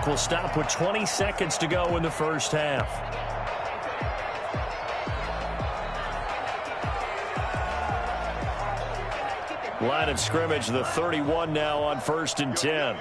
Will stop with 20 seconds to go in the first half. Line of scrimmage, the 31 now on 1st and 10.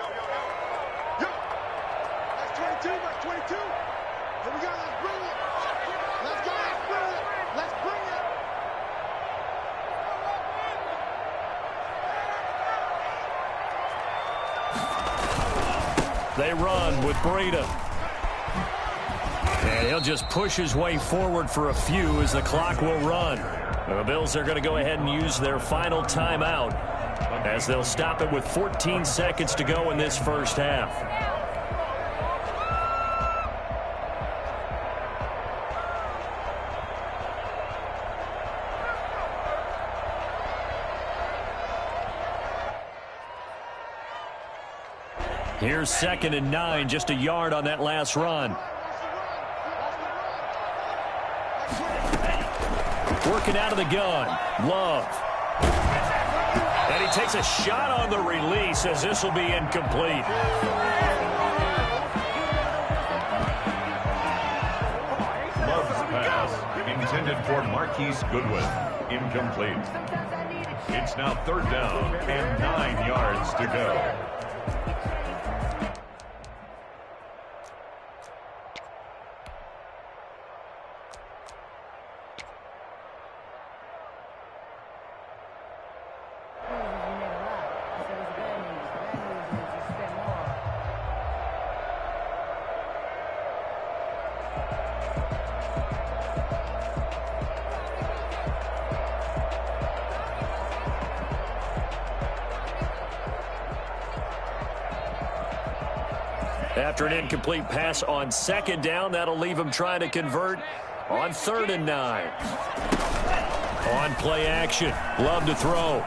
They run with Breida. And he'll just push his way forward for a few as the clock will run. The Bills are going to go ahead and use their final timeout as they'll stop it with 14 seconds to go in this first half. Here's 2nd and 9, just a yard on that last run. Working out of the gun, Love. And he takes a shot on the release as this will be incomplete. Love's pass, intended for Marquise Goodwin, incomplete. It's now 3rd down and 9 yards to go. After an incomplete pass on 2nd down, that'll leave him trying to convert on 3rd and 9. On play action, Love to throw.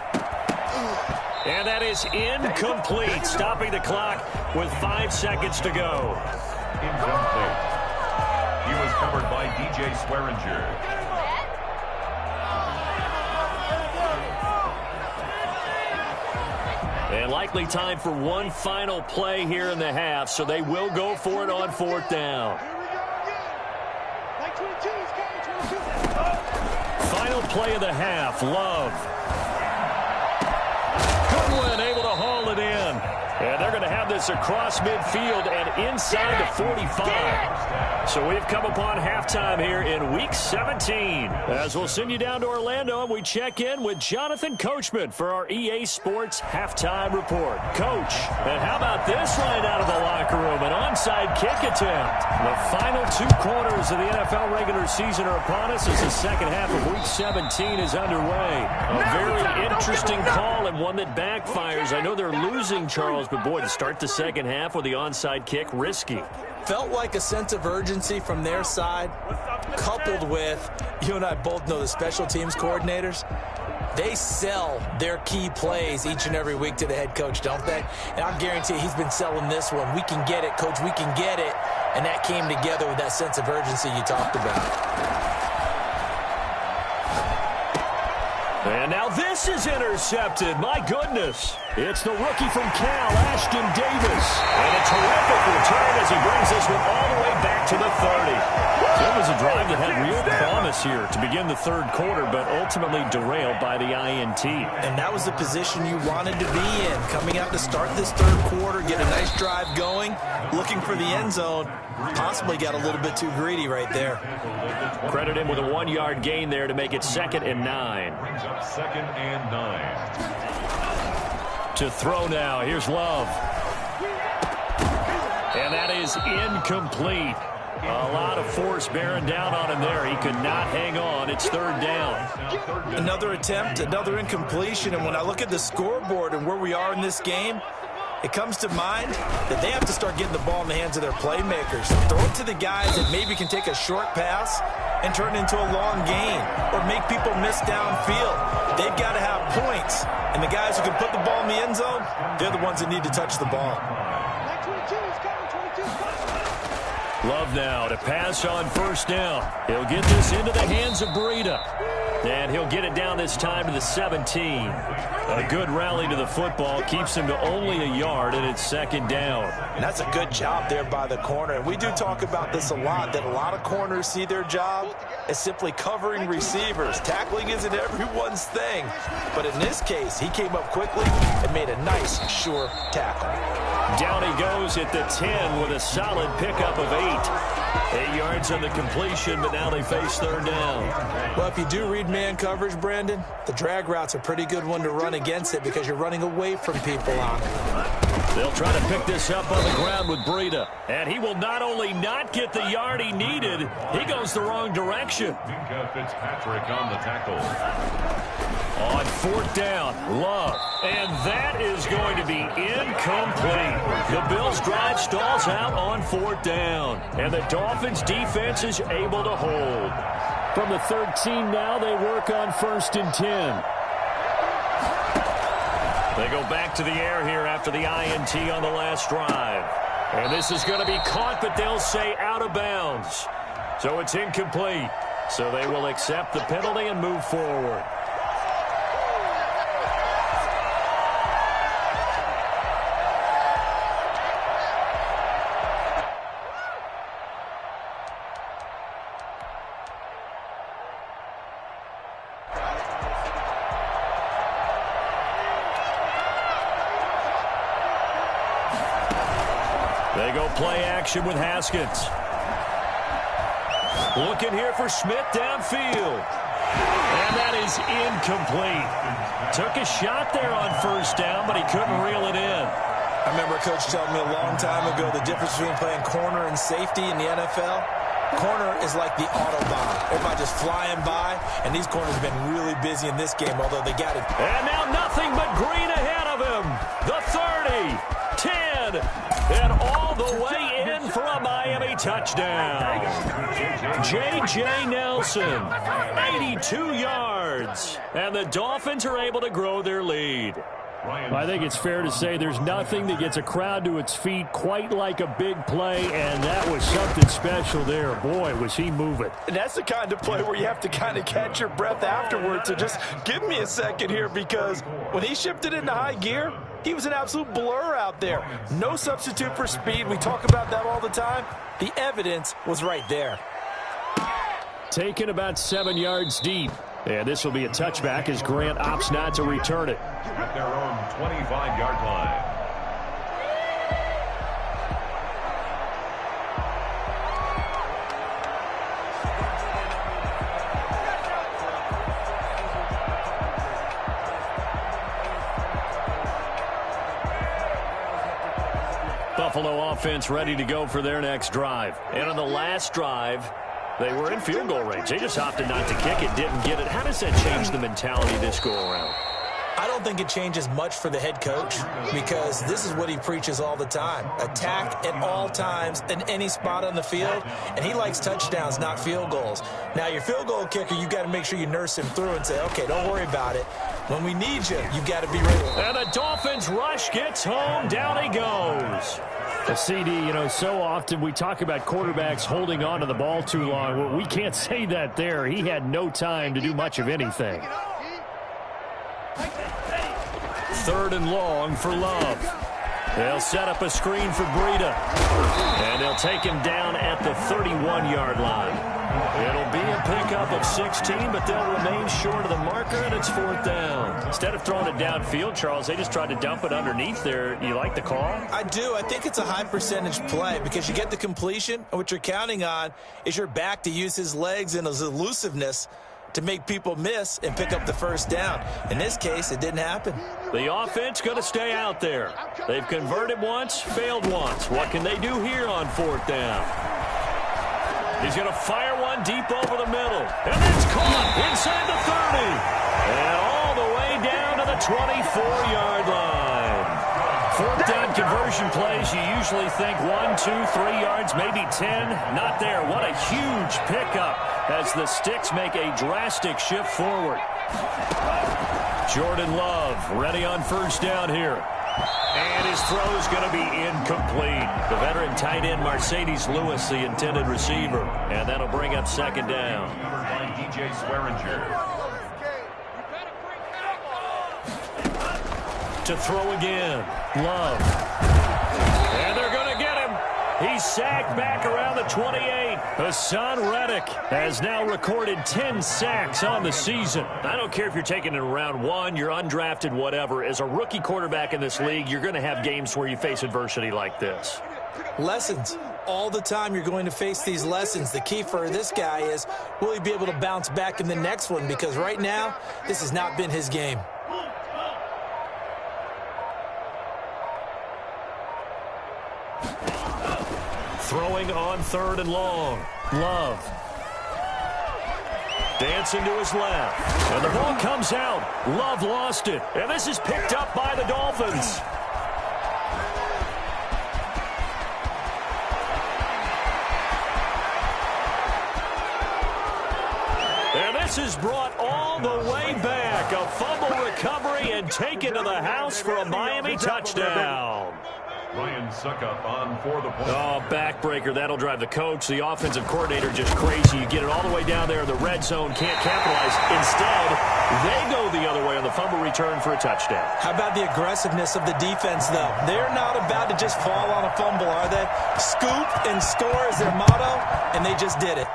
And that is incomplete, stopping the clock with 5 seconds to go. Incomplete. He was covered by DJ Swearinger. And likely time for one final play here in the half, so they will go for it on 4th down. Final play of the half, Love. Goodwin able to haul it in. And they're going to have this across midfield and inside the 45. So we've come upon halftime here in Week 17. As we'll send you down to Orlando, and we check in with Jonathan Coachman for our EA Sports Halftime Report. Coach, and how about this line out of the locker room? An onside kick attempt. The final 2 quarters of the NFL regular season are upon us as the second half of Week 17 is underway. A very interesting call and one that backfires. I know they're losing, Charles, but boy, to start the second half with the onside kick, risky. Felt like a sense of urgency from their side, coupled with, you and I both know the special teams coordinators, they sell their key plays each and every week to the head coach, don't they? And I guarantee he's been selling this one. We can get it, coach, we can get it. And that came together with that sense of urgency you talked about. And now this is intercepted. My goodness. It's the rookie from Cal, Ashton Davis. And a terrific return as he brings this one all the way back to the 30. It was a drive that had real promise here to begin the 3rd quarter, but ultimately derailed by the INT. And that was the position you wanted to be in. Coming out to start this 3rd quarter, get a nice drive going, looking for the end zone. Possibly got a little bit too greedy right there. Credit him with a 1-yard gain there to make it 2nd and 9. Brings up 2nd and 9. To throw now. Here's Love. And that is incomplete. A lot of force bearing down on him there. He could not hang on. It's 3rd down. Another attempt, another incompletion. And when I look at the scoreboard and where we are in this game, it comes to mind that they have to start getting the ball in the hands of their playmakers. Throw it to the guys that maybe can take a short pass and turn it into a long gain or make people miss downfield. They've got to have points. And the guys who can put the ball in the end zone, they're the ones that need to touch the ball. Love now to pass on first down. He'll get this into the hands of Breida. And he'll get it down this time to the 17. A good rally to the football keeps him to only a yard, and it's second down. And that's a good job there by the corner. And we do talk about this a lot, that a lot of corners see their job as simply covering receivers. Tackling isn't everyone's thing. But in this case, he came up quickly and made a nice, sure tackle. Down he goes at the 10 with a solid pickup of 8. 8 yards on the completion, but now they face third down. Well, if you do read man coverage, Brandon, the drag route's a pretty good one to run against it because you're running away from people on it. They'll try to pick this up on the ground with Breida. And he will not only not get the yard he needed, he goes the wrong direction. Minka Fitzpatrick on the tackle. On fourth down, Love. And that is going to be incomplete. The Bills' drive stalls out on fourth down. And the Dolphins' defense is able to hold. From the 13 now, they work on 1st and 10. They go back to the air here after the INT on the last drive. And this is going to be caught, but they'll say out of bounds. So it's incomplete. So they will accept the penalty and move forward. They go play action with Haskins. Looking here for Smith downfield. And that is incomplete. Took a shot there on first down, but he couldn't reel it in. I remember a coach telling me a long time ago the difference between playing corner and safety in the NFL. Corner is like the Autobahn. Everybody just flying by, and these corners have been really busy in this game, although they got it. And now nothing but green ahead of him. The 30, 10, and all the way in for a Miami touchdown. J.J. Nelson, 82 yards. And the Dolphins are able to grow their lead. I think it's fair to say there's nothing that gets a crowd to its feet quite like a big play, and that was something special there. Boy, was he moving. And that's the kind of play where you have to kind of catch your breath afterwards. So just give me a second here, because when he shifted into high gear, he was an absolute blur out there. No substitute for speed. We talk about that all the time. The evidence was right there. Taken about 7 yards deep. And this will be a touchback as Grant opts not to return it. At their own 25-yard line. Buffalo offense ready to go for their next drive. And on the last drive, they were in field goal range. They just opted not to kick it, didn't get it. How does that change the mentality this go-around? I don't think it changes much for the head coach, because this is what he preaches all the time. Attack at all times in any spot on the field, and he likes touchdowns, not field goals. Now, your field goal kicker, you got to make sure you nurse him through and say, okay, don't worry about it. When we need you, you got to be ready. And the Dolphins rush gets home. Down he goes. The CD, so often we talk about quarterbacks holding on to the ball too long. Well, we can't say that there. He had no time to do much of anything. 3rd and long for Love. They'll set up a screen for Breida. And they'll take him down at the 31-yard line. It'll be a pickup of 16, but they'll remain short of the marker, and it's 4th down. Instead of throwing it downfield, Charles, they just tried to dump it underneath there. You like the call? I do. I think it's a high-percentage play because you get the completion, and what you're counting on is your back to use his legs and his elusiveness to make people miss and pick up the 1st down. In this case, it didn't happen. The offense going to stay out there. They've converted once, failed once. What can they do here on 4th down? He's going to fire one deep over the middle. And it's caught inside the 30. And all the way down to the 24-yard line. 4th down conversion plays, you usually think 1, 2, 3 yards, maybe 10. Not there. What a huge pickup as the Sticks make a drastic shift forward. Jordan Love ready on 1st down here. And his throw is going to be incomplete. The veteran tight end Mercedes Lewis, the intended receiver. And that'll bring up second down. Covered by DJ Swearinger. To throw again. Love. And they're going to get him. He's sacked back around the 28. Hassan Reddick has now recorded 10 sacks on the season. I don't care if you're taking it in round 1, you're undrafted, whatever. As a rookie quarterback in this league, you're going to have games where you face adversity like this. Lessons. All the time you're going to face these lessons. The key for this guy is, will he be able to bounce back in the next one? Because right now, this has not been his game. Throwing on 3rd and long. Love. Dancing to his left. And the ball comes out. Love lost it. And this is picked up by the Dolphins. And this is brought all the way back. A fumble recovery and taken to the house for a Miami touchdown. Ryan Suckup on for the point. Oh, backbreaker. That'll drive the coach, the offensive coordinator, just crazy. You get it all the way down there in the red zone, can't capitalize. Instead, they go the other way on the fumble return for a touchdown. How about the aggressiveness of the defense, though? They're not about to just fall on a fumble, are they? Scoop and score is their motto, and they just did it.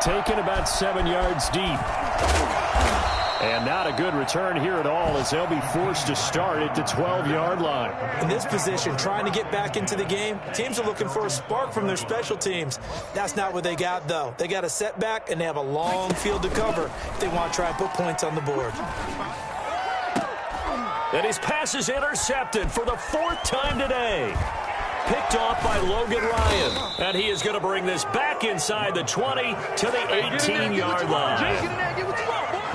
Taken about 7 yards deep. And not a good return here at all, as they'll be forced to start at the 12-yard line. In this position, trying to get back into the game, teams are looking for a spark from their special teams. That's not what they got, though. They got a setback, and they have a long field to cover if they want to try and put points on the board. And his pass is intercepted for the 4th time today. Picked off by Logan Ryan. And he is going to bring this back inside the 20 to the 18-yard line.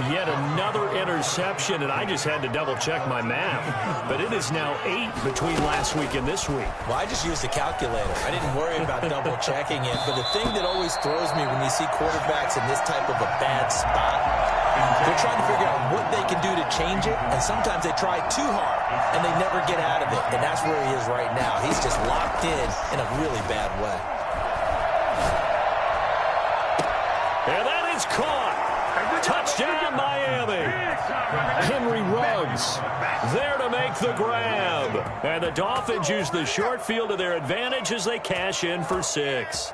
Yet another interception, and I just had to double-check my math. But it is now 8 between last week and this week. Well, I just used a calculator. I didn't worry about double-checking it. But the thing that always throws me when you see quarterbacks in this type of a bad spot, they're trying to figure out what they can do to change it, and sometimes they try too hard, and they never get out of it. And that's where he is right now. He's just locked in a really bad way. And that is caught. Touchdown, Miami. Henry Ruggs there to make the grab. And the Dolphins use the short field to their advantage as they cash in for 6.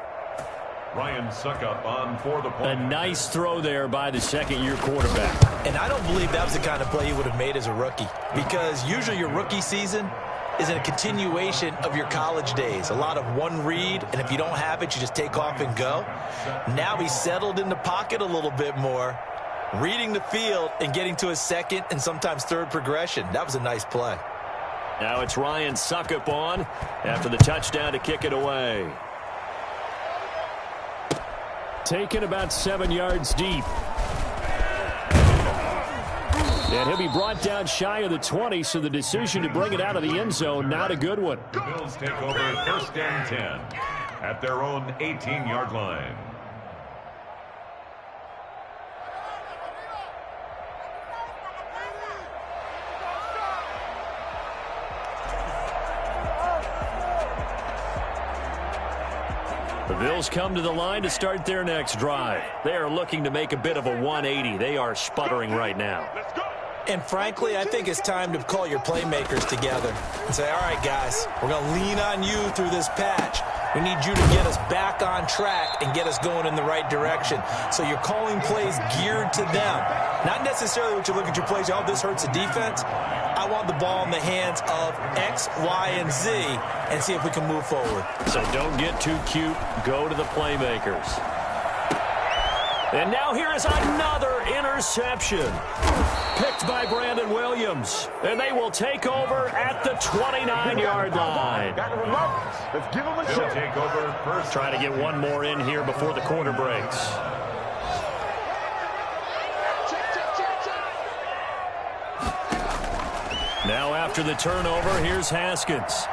Ryan Suckup on for the point. A nice throw there by the second-year quarterback. And I don't believe that was the kind of play he would have made as a rookie, because usually your rookie season is in a continuation of your college days. A lot of one read, and if you don't have it, you just take off and go. Now he's settled in the pocket a little bit more, reading the field and getting to his second and sometimes third progression. That was a nice play. Now it's Ryan Suckup on after the touchdown to kick it away. Taken about 7 yards deep. And he'll be brought down shy of the 20, so the decision to bring it out of the end zone, not a good one. The Bills take over 1st and 10 at their own 18-yard line. The Bills come to the line to start their next drive. They are looking to make a bit of a 180. They are sputtering right now. And frankly, I think it's time to call your playmakers together and say, all right, guys, we're going to lean on you through this patch. We need you to get us back on track and get us going in the right direction. So you're calling plays geared to them. Not necessarily what you look at your plays, oh, this hurts the defense. I want the ball in the hands of X, Y, and Z and see if we can move forward. So don't get too cute. Go to the playmakers. And now here is another interception. Picked by Brandon Williams. And they will take over at the 29-yard line. Let's give them a shot. Take over first. Trying to get one more in here before the quarter breaks. Now after the turnover, here's Haskins.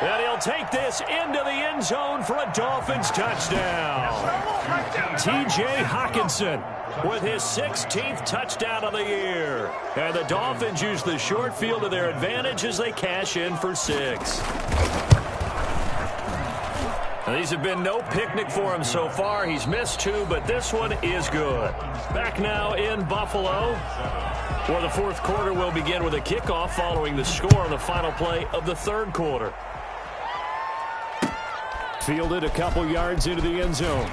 And he'll take this into the end zone for a Dolphins touchdown. T.J. Hawkinson with his 16th touchdown of the year. And the Dolphins use the short field to their advantage as they cash in for 6. Now, these have been no picnic for him so far. He's missed 2, but this one is good. Back now in Buffalo, where the fourth quarter will begin with a kickoff following the score on the final play of the third quarter. Fielded a couple yards into the end zone.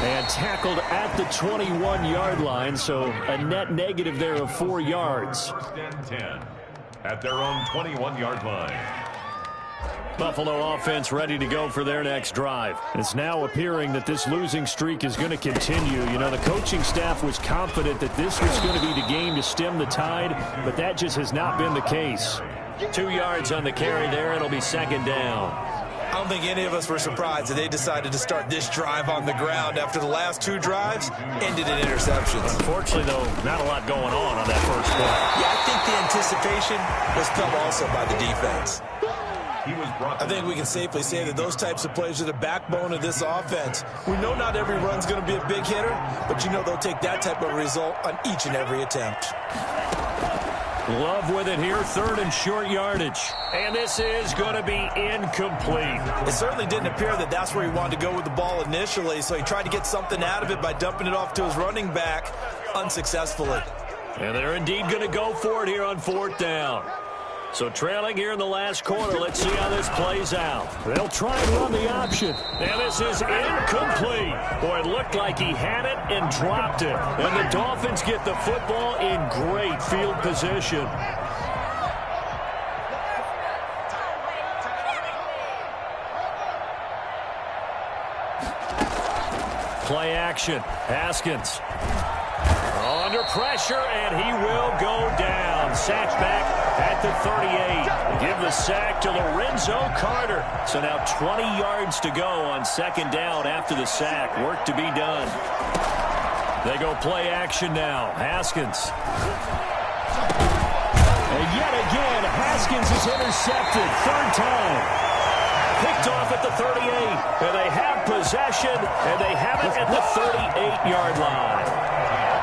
And tackled at the 21-yard line, so a net negative there of 4 yards. First and 10 at their own 21-yard line. Buffalo offense ready to go for their next drive. It's now appearing that this losing streak is going to continue. You know, the coaching staff was confident that this was going to be the game to stem the tide, but that just has not been the case. 2 yards on the carry there. It'll be second down. I don't think any of us were surprised that they decided to start this drive on the ground after the last 2 drives ended in interceptions. Unfortunately, though, not a lot going on that first play. Yeah, I think the anticipation was felt also by the defense. I think we can safely say that those types of plays are the backbone of this offense. We know not every run's going to be a big hitter, but you know they'll take that type of result on each and every attempt. Love with it here, third and short yardage. And this is going to be incomplete. It certainly didn't appear that that's where he wanted to go with the ball initially, so he tried to get something out of it by dumping it off to his running back unsuccessfully. And they're indeed going to go for it here on fourth down. So trailing here in the last quarter, let's see how this plays out. They'll try and run the option. And this is incomplete. Boy, it looked like he had it and dropped it. And the Dolphins get the football in great field position. Play action. Haskins under pressure, and he will go down. Sacked back at the 38. Give the sack to Lorenzo Carter. So now 20 yards to go on second down after the sack. Work to be done. They go play action now. Haskins. And yet again, Haskins is intercepted. Third time. Picked off at the 38. And they have possession, and they have it at the 38-yard line.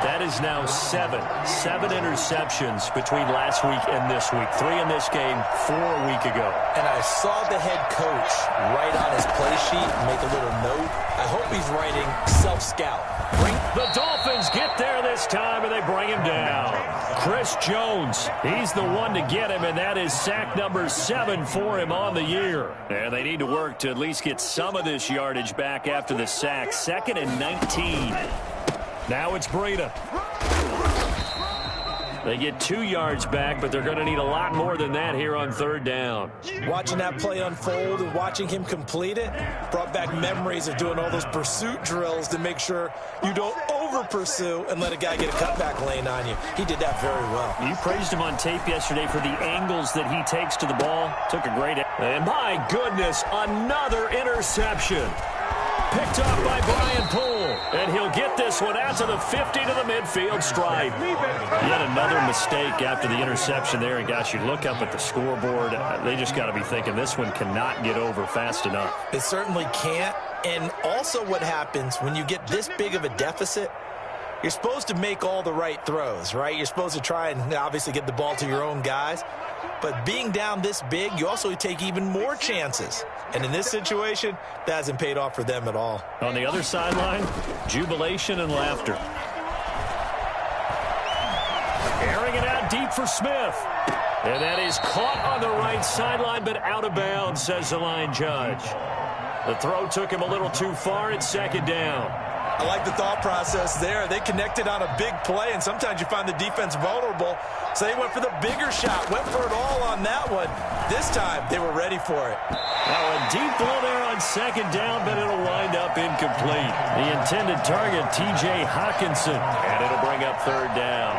That is now 7 interceptions between last week and this week. 3 in this game, 4 a week ago. And I saw the head coach write on his play sheet, make a little note. I hope he's writing self-scout. The Dolphins get there this time, and they bring him down. Chris Jones, he's the one to get him, and that is sack number 7 for him on the year. And they need to work to at least get some of this yardage back after the sack. 2nd and 19. Now it's Breida. They get 2 yards back, but they're going to need a lot more than that here on third down. Watching that play unfold and watching him complete it brought back memories of doing all those pursuit drills to make sure you don't over-pursue and let a guy get a cutback lane on you. He did that very well. You praised him on tape yesterday for the angles that he takes to the ball. Took a great... And my goodness, another interception. Picked off by Brian Poole. And he'll get this one out to the 50 to the midfield stripe. Yet another mistake after the interception there. And gosh, you look up at the scoreboard, they just got to be thinking this one cannot get over fast enough. It certainly can't. And also what happens when you get this big of a deficit, you're supposed to make all the right throws, right? You're supposed to try and obviously get the ball to your own guys. But being down this big, you also take even more chances. And in this situation, that hasn't paid off for them at all. On the other sideline, jubilation and laughter. Airing it out deep for Smith. And that is caught on the right sideline, but out of bounds, says the line judge. The throw took him a little too far. It's second down. I like the thought process there. They connected on a big play, and sometimes you find the defense vulnerable. So they went for the bigger shot, went for it all on that one. This time, they were ready for it. Now a deep ball there on second down, but it'll wind up incomplete. The intended target, T.J. Hawkinson, and it'll bring up third down.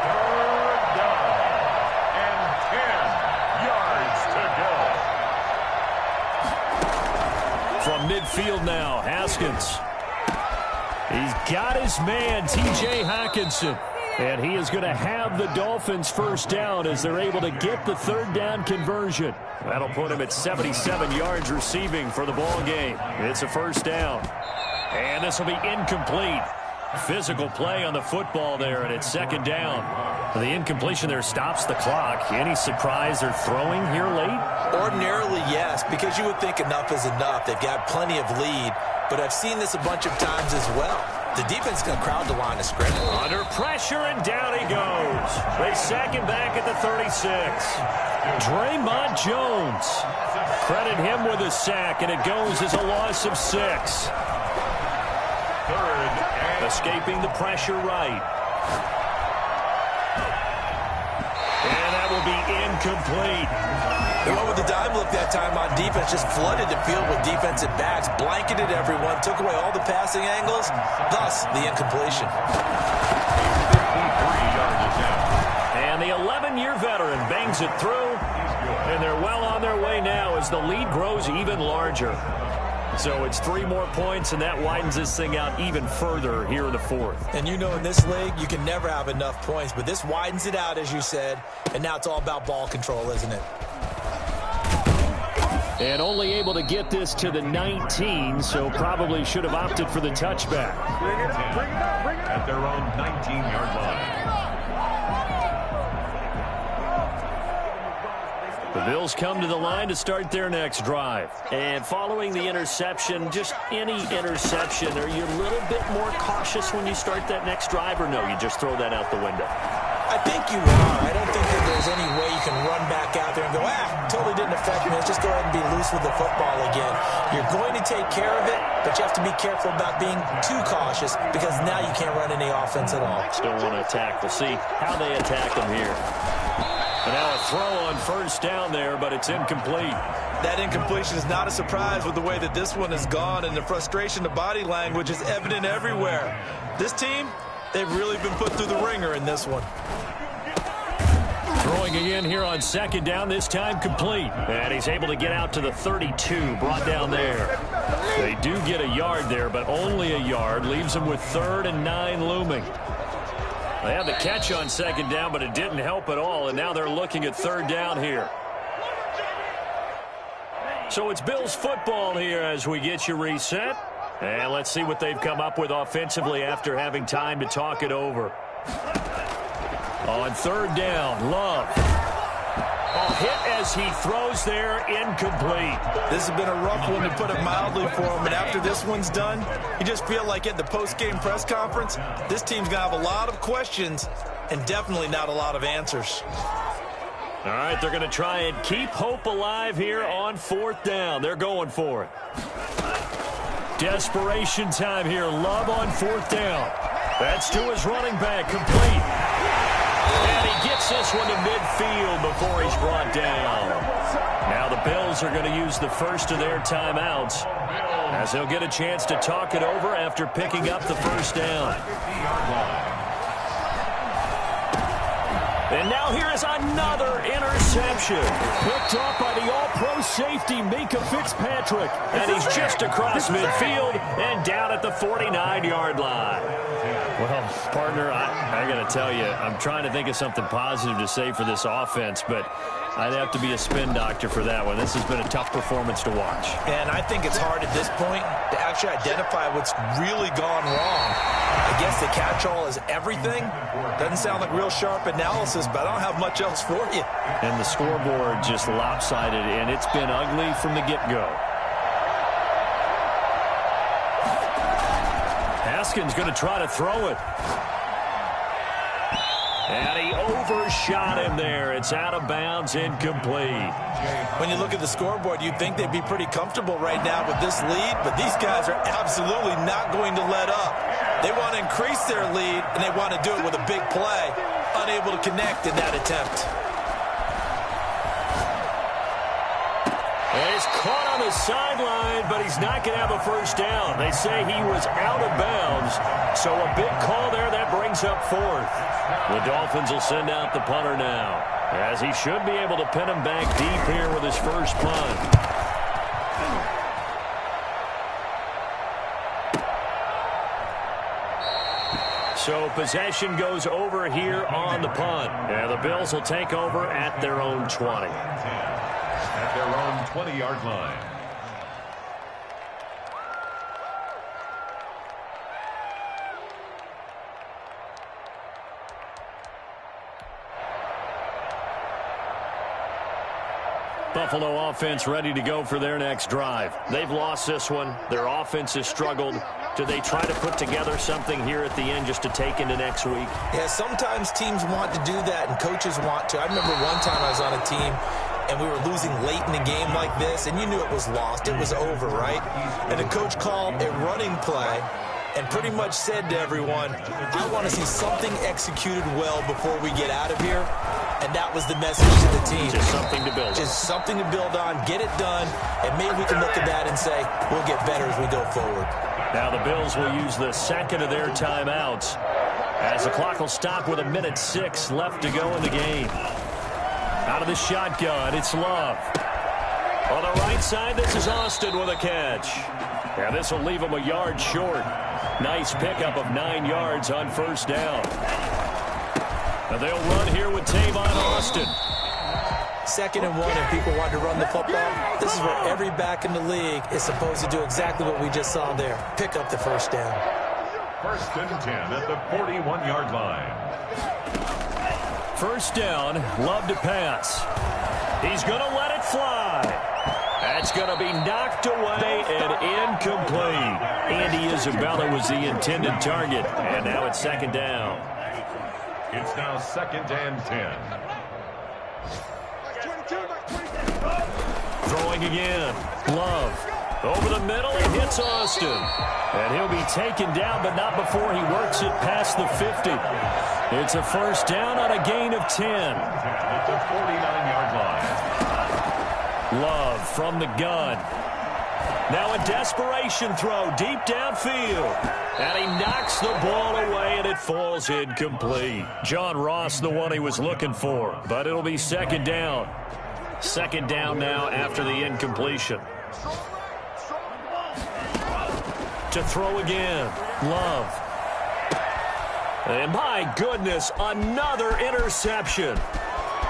Third down and 10 yards to go. From midfield now, Haskins. He's got his man, T.J. Hawkinson. And he is going to have the Dolphins first down as they're able to get the third down conversion. That'll put him at 77 yards receiving for the ball game. It's a first down. And this will be incomplete. Physical play on the football there, and it's second down. The incompletion there stops the clock. Any surprise they're throwing here late? Ordinarily, yes, because you would think enough is enough. They've got plenty of lead, but I've seen this a bunch of times as well. The defense is going to crowd the line of scrimmage. Under pressure, and down he goes. They sack him back at the 36. Draymond Jones. Credit him with a sack, and it goes as a loss of 6. Escaping the pressure right. And that will be incomplete. They went with the dime look that time on defense, just flooded the field with defensive backs, blanketed everyone, took away all the passing angles, thus the incompletion. And the 11-year veteran bangs it through, and they're well on their way now as the lead grows even larger. So it's 3 more points, and that widens this thing out even further here in the fourth. And you know in this league, you can never have enough points, but this widens it out, as you said, and now it's all about ball control, isn't it? And only able to get this to the 19, so probably should have opted for the touchback. At their own 19-yard line. The Bills come to the line to start their next drive. And following the interception, just any interception, are you a little bit more cautious when you start that next drive, or no, you just throw that out the window? I think you are. I don't think that there's any way you can run back out there and go, totally didn't affect me. Let's just go ahead and be loose with the football again. You're going to take care of it, but you have to be careful about being too cautious because now you can't run any offense at all. Still want to attack. We'll see how they attack them here. And now a throw on first down there, but it's incomplete. That incompletion is not a surprise with the way that this one has gone, and the frustration of body language is evident everywhere. This team, they've really been put through the ringer in this one. Throwing again here on second down, this time complete. And he's able to get out to the 32, brought down there. They do get a yard there, but only a yard. Leaves them with 3rd and 9 looming. They had the catch on second down, but it didn't help at all, and now they're looking at third down here. So it's Bills football here as we get you reset. And let's see what they've come up with offensively after having time to talk it over. On third down, Love. A hit as he throws there, incomplete. This has been a rough one, to put it mildly, for him. And after this one's done, you just feel like at the post-game press conference, this team's going to have a lot of questions and definitely not a lot of answers. All right, they're going to try and keep hope alive here on fourth down. They're going for it. Desperation time here. Love on fourth down. That's to his running back, complete. And he gets this one to midfield before he's brought down. Now the Bills are going to use the first of their timeouts as they'll get a chance to talk it over after picking up the first down. And now here is another interception. Picked off by the all-pro safety, Minka Fitzpatrick. And he's just across midfield and down at the 49-yard line. Well, partner, I got to tell you, I'm trying to think of something positive to say for this offense, but I'd have to be a spin doctor for that one. This has been a tough performance to watch. And I think it's hard at this point to actually identify what's really gone wrong. I guess the catch-all is everything. Doesn't sound like real sharp analysis, but I don't have much else for you. And the scoreboard just lopsided, and it's been ugly from the get-go. Haskins going to try to throw it. And he overshot him there. It's out of bounds, incomplete. When you look at the scoreboard, you'd think they'd be pretty comfortable right now with this lead, but these guys are absolutely not going to let up. They want to increase their lead, and they want to do it with a big play. Unable to connect in that attempt. And he's caught on the sideline, but he's not going to have a first down. They say he was out of bounds, so a big call there that brings up fourth. The Dolphins will send out the punter now, as he should be able to pin him back deep here with his first punt. So possession goes over here on the punt. And the Bills will take over at their own 20. At their own 20-yard line. Buffalo offense ready to go for their next drive. They've lost this one. Their offense has struggled. Do they try to put together something here at the end just to take into next week? Yeah, sometimes teams want to do that and coaches want to. I remember one time I was on a team and we were losing late in a game like this, and you knew it was lost. It was over, right? And the coach called a running play and pretty much said to everyone, I want to see something executed well before we get out of here. And that was the message to the team. Just something to build on. Just something to build on, get it done, and maybe we can look at that and say, we'll get better as we go forward. Now the Bills will use the second of their timeouts as the clock will stop with 1:06 left to go in the game. Out of the shotgun, it's Love. On the right side, this is Austin with a catch. And this will leave him a yard short. Nice pickup of 9 yards on first down. And they'll run here with Tavon Austin. 2nd and 1, and people want to run the football. This is where every back in the league is supposed to do exactly what we just saw there. Pick up the first down. 1st and 10 at the 41-yard line. First down, Love to pass. He's going to let it fly. That's going to be knocked away and incomplete. Andy Isabella was the intended target, and now it's 2nd down. It's now 2nd and 10. Throwing again. Love. Over the middle, it hits Austin. And he'll be taken down, but not before he works it past the 50. It's a first down on a gain of 10. At the 49-yard line. Love from the gun. Now a desperation throw deep downfield. And he knocks the ball away, and it falls incomplete. John Ross, the one he was looking for, but it'll be 2nd down. 2nd down now after the incompletion. To throw again, Love. And my goodness, another interception.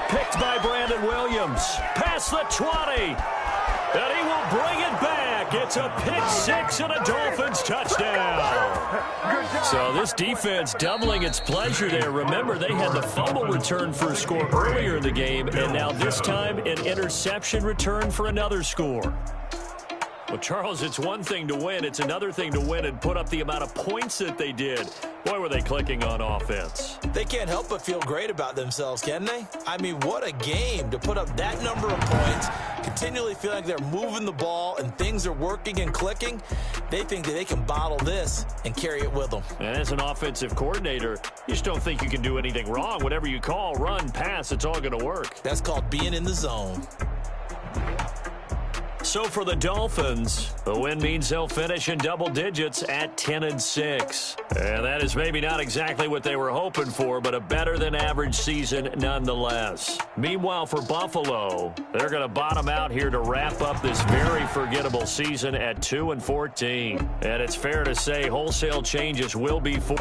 Picked by Brandon Williams. Past the 20. And he will bring it back. It's a pick 6 and a Dolphins touchdown. So this defense doubling its pleasure there. Remember, they had the fumble return for a score earlier in the game, and now this time an interception return for another score. Well, Charles, it's one thing to win. It's another thing to win and put up the amount of points that they did. Boy, were they clicking on offense. They can't help but feel great about themselves, can they? I mean, what a game to put up that number of points, continually feel like they're moving the ball and things are working and clicking. They think that they can bottle this and carry it with them. And as an offensive coordinator, you just don't think you can do anything wrong. Whatever you call, run, pass, it's all going to work. That's called being in the zone. So for the Dolphins, the win means they'll finish in double digits at 10-6. And that is maybe not exactly what they were hoping for, but a better than average season nonetheless. Meanwhile, for Buffalo, they're going to bottom out here to wrap up this very forgettable season at 2-14. And it's fair to say wholesale changes will be for